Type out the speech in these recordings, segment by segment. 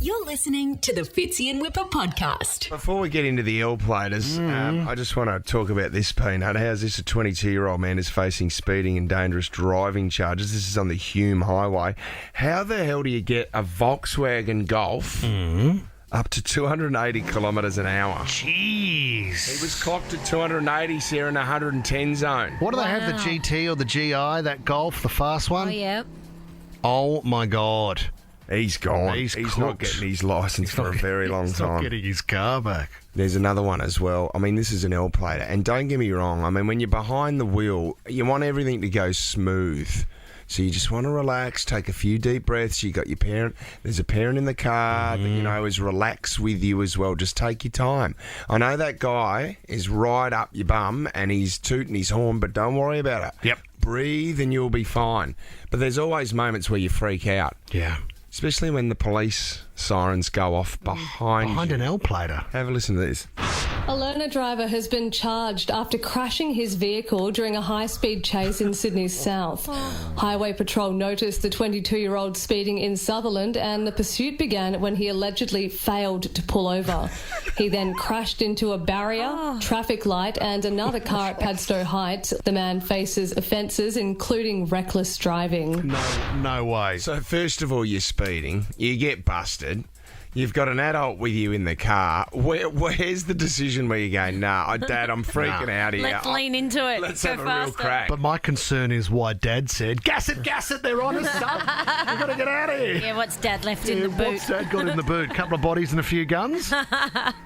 You're listening to the Fitzy and Whipper podcast. Before we get into the L-platers, I just want to talk about this, Peanut. How's this? A 22-year-old man is facing speeding and dangerous driving charges. This is on the Hume Highway. How the hell do you get a Volkswagen Golf up to 280 kilometres an hour? Jeez. He was clocked at 280, Sarah, in the 110 zone. What do they have, the GT or the GI, that Golf, the fast one? Oh, yeah. Oh, my God. He's gone. He's not cooked. getting his licence for a very long He's time. not getting his car back. There's another one as well. I mean, this is an L-plater. And don't get me wrong. I mean, when you're behind the wheel, you want everything to go smooth. So you just want to relax, take a few deep breaths. You got your parent. There's a parent in the car that, is relax with you as well. Just take your time. I know that guy is right up your bum and he's tooting his horn, but don't worry about it. Yep. Breathe and you'll be fine. But there's always moments where you freak out. Yeah. Especially when the police sirens go off behind you. an L-plater. Have a listen to this. A learner driver has been charged after crashing his vehicle during a high-speed chase in Sydney's south. Highway Patrol noticed the 22-year-old speeding in Sutherland, and the pursuit began when he allegedly failed to pull over. He then crashed into a barrier, traffic light and another car at Padstow Heights. The man faces offences, including reckless driving. No way. So first of all, you're speeding. You get busted. You've got an adult with you in the car. Where's the decision where you go, nah, Dad, I'm freaking out here. Let's lean into it. Let's Go have a faster. real crack. But my concern is why Dad said, gas it, they're on us, son. We've got to get out of here. Yeah, what's Dad left in the boot? What's Dad got in the boot? Couple of bodies and a few guns?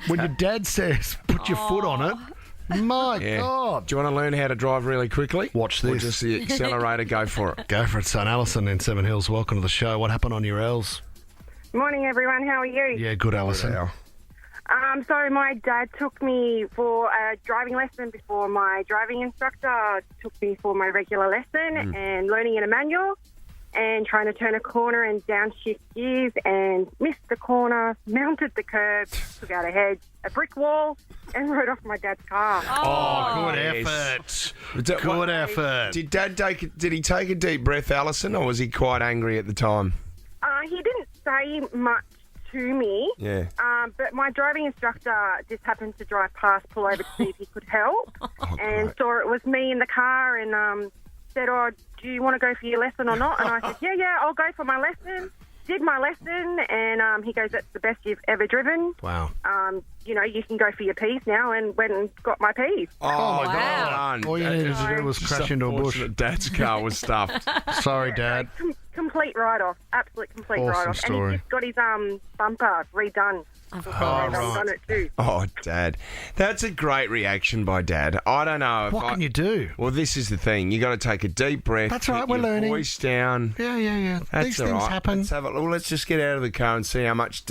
When your dad says, put your foot on it, my God. Do you want to learn how to drive really quickly? Watch Or this. just the accelerator, go for it. Go for it, son. Alison in Seven Hills, welcome to the show. What happened on your L's? Morning, everyone. How are you? Yeah, good, Alison. So my dad took me for a driving lesson before my driving instructor took me for my regular lesson and learning in a manual and trying to turn a corner and downshift gears and missed the corner, mounted the curb, took out a brick wall and rode off my dad's car. Oh, good yes. effort. Good effort. Did Dad did he take a deep breath, Alison, or was he quite angry at the time? He didn't say much to me. Yeah. But my driving instructor just happened to drive past, pull over to see if he could help, and saw it was me in the car and said, "Oh, do you want to go for your lesson or not?" And I said, "Yeah, I'll go for my lesson." Did my lesson, and he goes, "That's the best you've ever driven." Wow. You can go for your P's now, and went and got my P's. Oh, my wow. God. All you needed to do was Just crash into a bush. unfortunate Dad's car was stuffed. Sorry, Dad. Complete write-off. Absolute complete Awesome write-off. story. And he's just got his bumper redone. On it too. Oh, Dad. That's a great reaction by Dad. I don't know if What can you do? Well, this is the thing. You got to take a deep breath. That's all right, get we're your learning. Voice down. Yeah. That's These all things right. happen. Let's just get out of the car and see how much...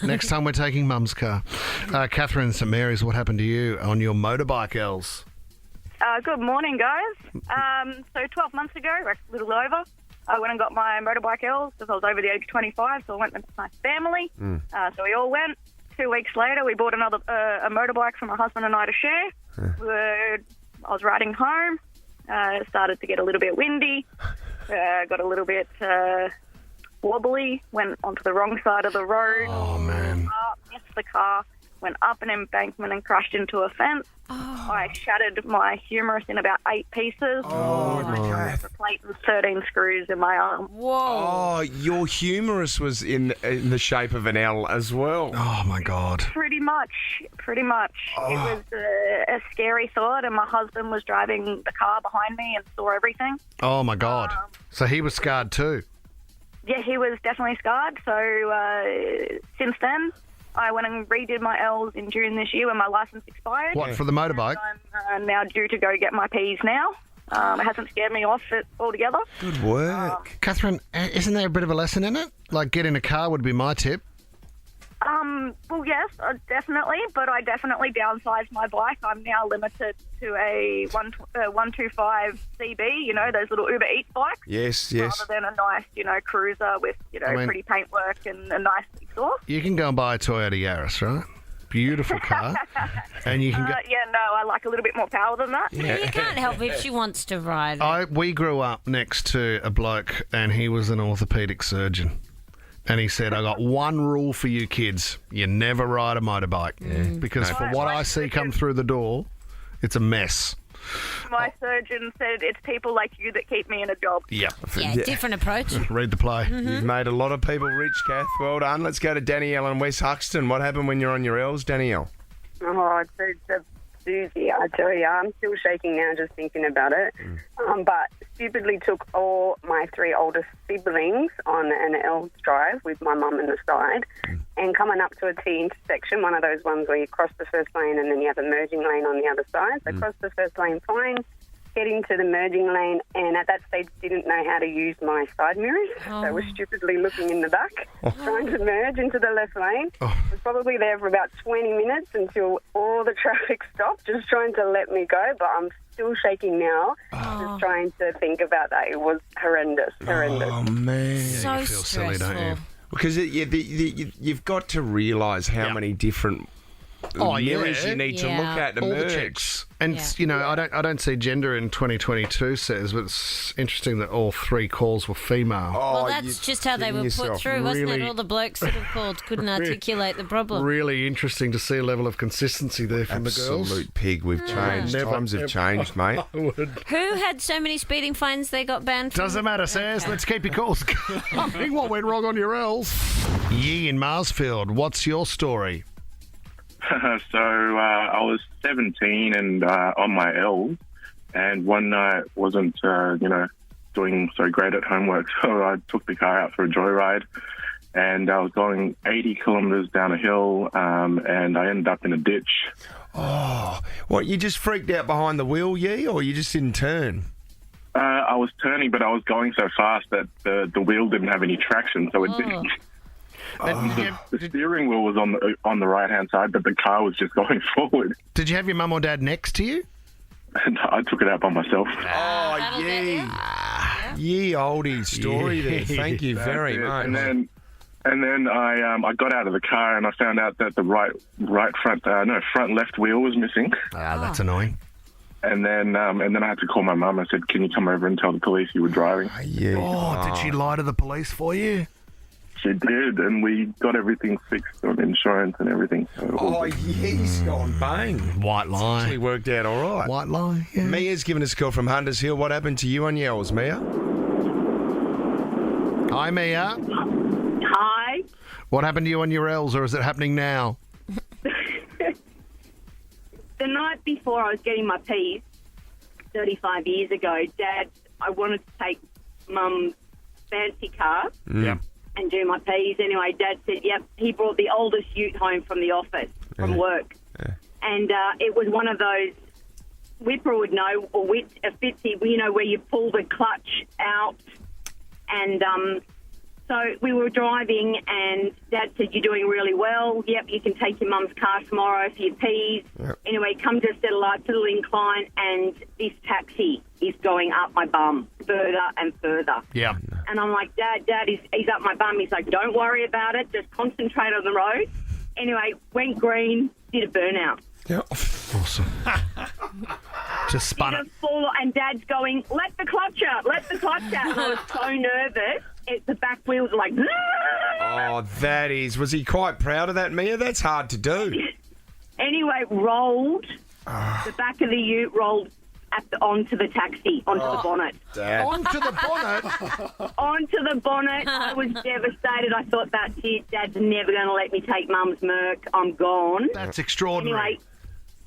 Next time we're taking Mum's car. Catherine in St Mary's, what happened to you on your motorbike, Els? Good morning, guys. So 12 months ago, or a little over, I went and got my motorbike L's because I was over the age of 25, so I went with my family. So we all went. 2 weeks later, we bought another a motorbike for my husband and I to share. I was riding home. It started to get a little bit windy. Got a little bit wobbly. Went onto the wrong side of the road. Oh, man. Missed the car. Went up an embankment and crashed into a fence. I shattered my humerus in about 8 pieces. Oh, my God. Replaced with 13 screws in my arm. Whoa. Oh, your humerus was in the shape of an L as well. Oh, my God. Pretty much. It was a scary thought, and my husband was driving the car behind me and saw everything. Oh, my God. So he was scarred too? Yeah, he was definitely scarred. So since then, I went and redid my L's in June this year when my license expired. What, for the motorbike? I'm now due to go get my P's now. It hasn't scared me off it altogether. Good work. Catherine, isn't there a bit of a lesson in it? Like, get in a car would be my tip. Well, yes, definitely, but I definitely downsized my bike. I'm now limited to a 125 CB, those little Uber Eats bikes. Yes. Rather than a nice, cruiser with, pretty paintwork and a nice exhaust. You can go and buy a Toyota Yaris, right? Beautiful car. And you can go... I like a little bit more power than that. You can't help if she wants to ride. We grew up next to a bloke and he was an orthopaedic surgeon. And he said, I got one rule for you kids. You never ride a motorbike. Because from what I see come through the door, it's a mess. My surgeon said it's people like you that keep me in a job. Yep. Yeah, different approach. Read the play. You've made a lot of people rich, Kath. Well done. Let's go to Danielle in West Huxton. What happened when you're on your L's, Danielle? Oh, it's a doozy, I tell you. I'm still shaking now just thinking about it. But stupidly took all my 3 oldest siblings on an L drive with my mum in the side. And coming up to a T intersection, one of those ones where you cross the first lane and then you have a merging lane on the other side. So cross the first lane fine, get into the merging lane, and at that stage didn't know how to use my side mirrors. So was stupidly looking in the back, trying to merge into the left lane. Was probably there for about 20 minutes until all the traffic stopped, just trying to let me go. But I'm still shaking now, just trying to think about that. It was horrendous. Oh, man. So you feel silly, stressful. don't you? Because you've got to realise how many different mirrors you need to look at to All merge. the checks. And, you know, I don't see gender in 2022 says, but it's interesting that all 3 calls were female. Well, that's just how they were put through, wasn't it? really- All the blokes that have called couldn't articulate the problem. Really interesting to see a level of consistency there from the girls. Absolute pig. We've changed. Never, Times have ever. changed, mate. Who had so many speeding fines they got banned from? Doesn't matter, Says. Let's keep your calls coming. What went wrong on your L's? Yee in Marsfield, what's your story? So I was 17 and on my L's, and one night wasn't, doing so great at homework, so I took the car out for a joyride, and I was going 80 kilometres down a hill, and I ended up in a ditch. Oh, what, you just freaked out behind the wheel, Yee, or you just didn't turn? I was turning, but I was going so fast that the wheel didn't have any traction, so it didn't. The steering wheel was on the right-hand side, but the car was just going forward. Did you have your mum or dad next to you? And I took it out by myself. Oh, Yee. Ye oldie story there. Thank you very much. And then I got out of the car and I found out that the front left wheel was missing. That's annoying. And then I had to call my mum. I said, "Can you come over and tell the police you were driving?" Did she lie to the police for you? She did, and we got everything fixed on insurance and everything. So Yee's gone bang. White lie. Actually worked out all right. White lie, yeah. Mia's given us a call from Hunters Hill. What happened to you on Yells, Mia? Hi, Mia. Hi. What happened to you on your L's, or is it happening now? The night before I was getting my P's, 35 years ago, Dad, I wanted to take Mum's fancy car Yeah. and do my P's. Anyway, Dad said, yep, he brought the oldest ute home from the office, from work. And it was one of those, Whipper would know, or a Fitzy, you know, where you pull the clutch out. And so we were driving and Dad said, "You're doing really well. Yep, you can take your mum's car tomorrow for your P's." Yep. Anyway, come to a set of lights, a little incline, and this taxi is going up my bum further and further. Yeah. And I'm like, Dad, he's up my bum. He's like, "Don't worry about it. Just concentrate on the road." Anyway, went green, did a burnout. Yeah. Awesome. Just spun it. Just fall, and Dad's going, "Let the clutch out, let the clutch out." And I was so nervous. The back wheels were like, Oh, that is. Was he quite proud of that, Mia? That's hard to do. Anyway, rolled. The back of the ute rolled onto the taxi, onto the bonnet. Dad. Onto the bonnet. Onto the bonnet. I was devastated. I thought, that's it. Dad's never going to let me take Mum's Merc. I'm gone. That's extraordinary. Anyway,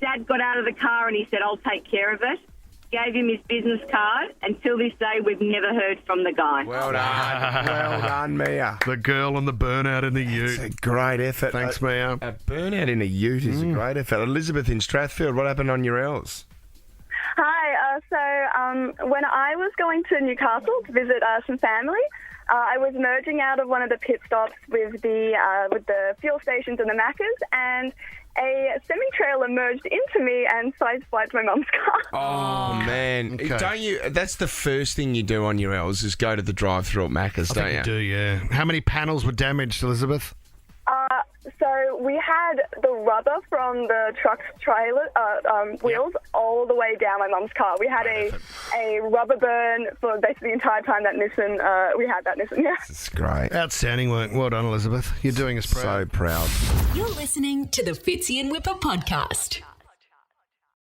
Dad got out of the car and he said, "I'll take care of it." Gave him his business card. Until this day, we've never heard from the guy. Well done. Well done, Mia. The girl and the burnout in the It's ute. a great effort. Thanks, Mia. A burnout in a ute is a great effort. Elizabeth in Strathfield, what happened on your L's? Hi. So when I was going to Newcastle to visit some family, I was merging out of one of the pit stops with the fuel stations and the Maccas, and a semi-trailer merged into me and sideswiped my mum's car. Oh, man. Okay. Don't you? That's the first thing you do on your L's is go to the drive-through at Macca's, I don't think you? you do, yeah. How many panels were damaged, Elizabeth? So we had had the rubber from the truck's trailer wheels all the way down my mum's car. We had a rubber burn for basically the entire time that Nissan, we had that Nissan, yeah. It's great. Outstanding work. Well done, Elizabeth. You're doing us proud. So proud. You're listening to the Fitzy and Whipper podcast.